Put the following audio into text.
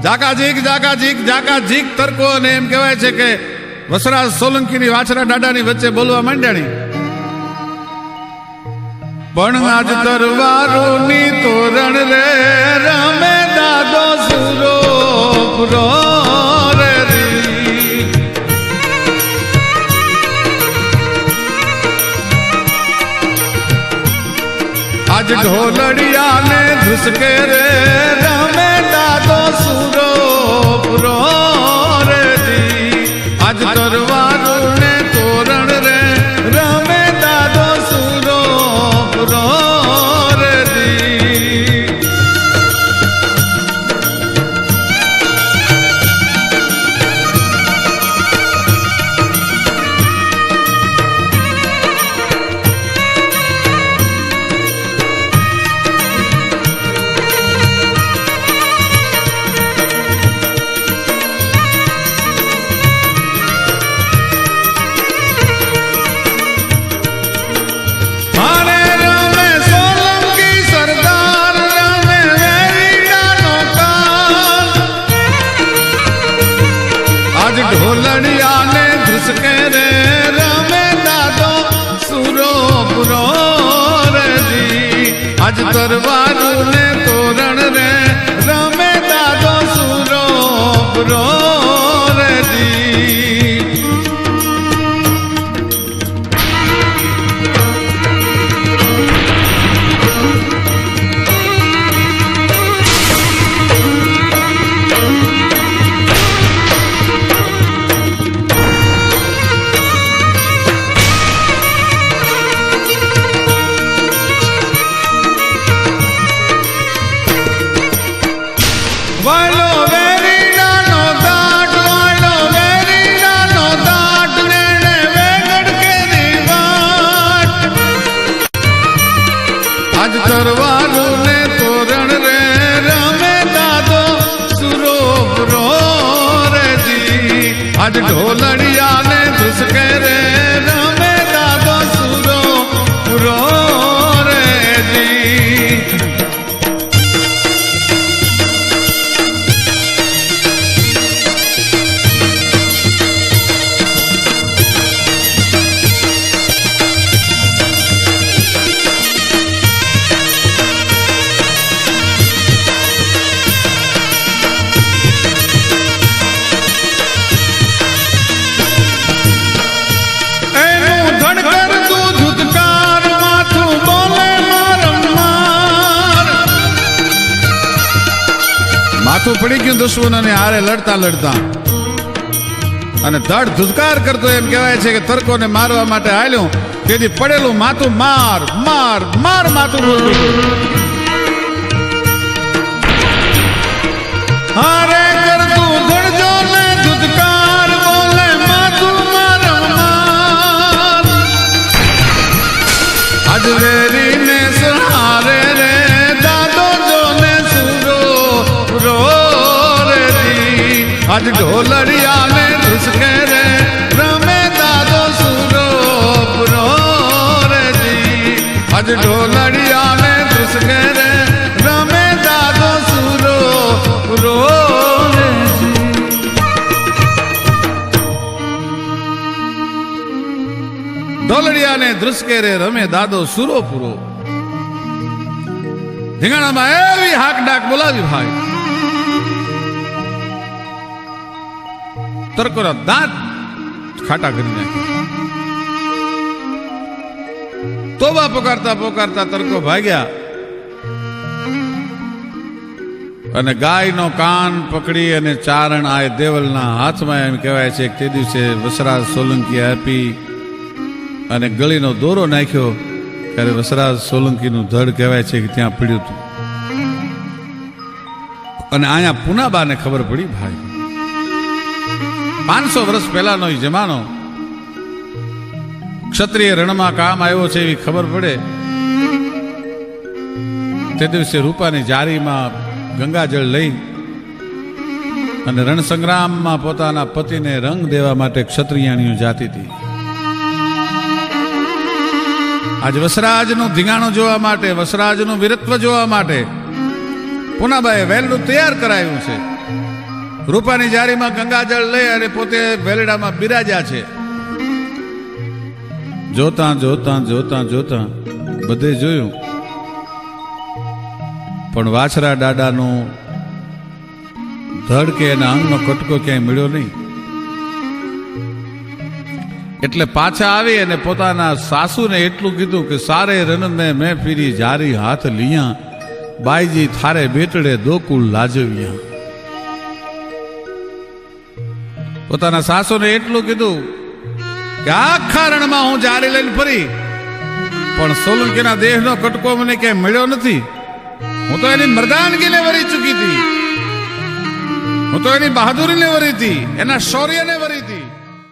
જાકા તરકો અને એમ કહેવાય છે કે વસરાજ સોલંકીની વાછરા દાદાની વચ્ચે બોલવા માંડ્યાની પણ આજ તરવારોની તોરણ રે રમે દાદો સુરો પુરો રે આજ ઢોલડિયા ને ધુસકે રે રમે દાદો સુરો પુરો રે આજ તરવારો ને તોરણ રે રમે દાદો સુરો પુરો રે ઢોલડિયા ને ધુસકે રે રમે દાદો સુરો પુરો રે આજ તરવારું ને તોરણ રે રમે દાદો સુરો પુરો રે તરવારું ને તોરણ રે રમે દાદો સુરો પુરો રે આજ ઢોલડિયા ને ધુસકે રે રમે દાદો સુરો પુરો રે માથું પડી ગયું દુશ્મનોને હારે લડતા લડતા અને ધડ ધુધકાર કરતો એમ કહેવાય છે કે તર્કોને મારવા માટે હાલ્યું તેથી પડેલું માથું માર માર માર માથું હારે કરતું ધડજો ને ધુધકાર બોલે માથું માર માર આજ વેરીને સહારે રે દાદો જોને સુરો પુરો રે આજ ઢોલડિયા ને ધુસકે રે રમે દાદો સુરો પુરો રે આજ ઢોલડિયા ને ધુસકે રે રમે દાદો સુરો પુરો રે ઢોલડિયા ને ધ્રુસકે રે રમે દાદો સુરો પુરો ધીંગાણામાં એવી હાક ડાક બોલાવી ભાઈ તર્કોના દાંત ખાટા કરી નાખ્યા તોબા પોકારતા પોકારતા તર્કો ભાગ્યા અને ગાયનો કાન પકડી અને ચારણ આ દેવલના હાથમાં એમ કહેવાય છે કે તે દિવસે વસરાજ સોલંકી આપી અને ગળીનો દોરો નાખ્યો ત્યારે વસરાજ સોલંકીનું ધડ કહેવાય છે કે ત્યાં પડ્યું હતું અને અહીંયા પુનાબાને ખબર પડી ભાઈ 500 વર્ષ પહેલાનો એ જમાનો ક્ષત્રિય રણમાં કામ આવ્યો છે એવી ખબર પડે તે દિવસે રૂપાની જારીમાં ગંગાજળ લઈ અને રણસંગ્રામમાં પોતાના પતિને રંગ દેવા માટે ક્ષત્રિયાણીઓ જાતી હતી આજ વસરાજનું ધીંગાણું જોવા માટે, વસરાજનું વીરત્વ જોવા માટે પૂનાબાઈએ વેલડું તૈયાર કરાયું છે. રૂપાની જારીમાં ગંગાજળ લઈ અને પોતે વેલડામાં બિરાજ્યા છે. જોતા જોતા જોતા જોતા બધે જોયું, પણ વાછરા દાદાનું ધડ કે એના અંગનો કટકો ક્યાંય મળ્યો નહીં. એટલે પાછા આવી અને પોતાના સાસુને એટલું કીધું કે સારે રન મેં ફીરી જારી હાથ લીયા, બાઈજી થારે બેટડે દોકુળ લાજવ્યા. પોતાના સાસુને એટલું કીધું કે આખા રણમાં હું જારી લઈને ફરી, પણ સોલંકીના દેહનો કટકો મને ક્યાંય મળ્યો નથી. હું તો એની મર્દાનગીને વરી ચૂકી હતી, હું તો એની બહાદુરીને વરી હતી, એના શૌર્યને વરી હતી.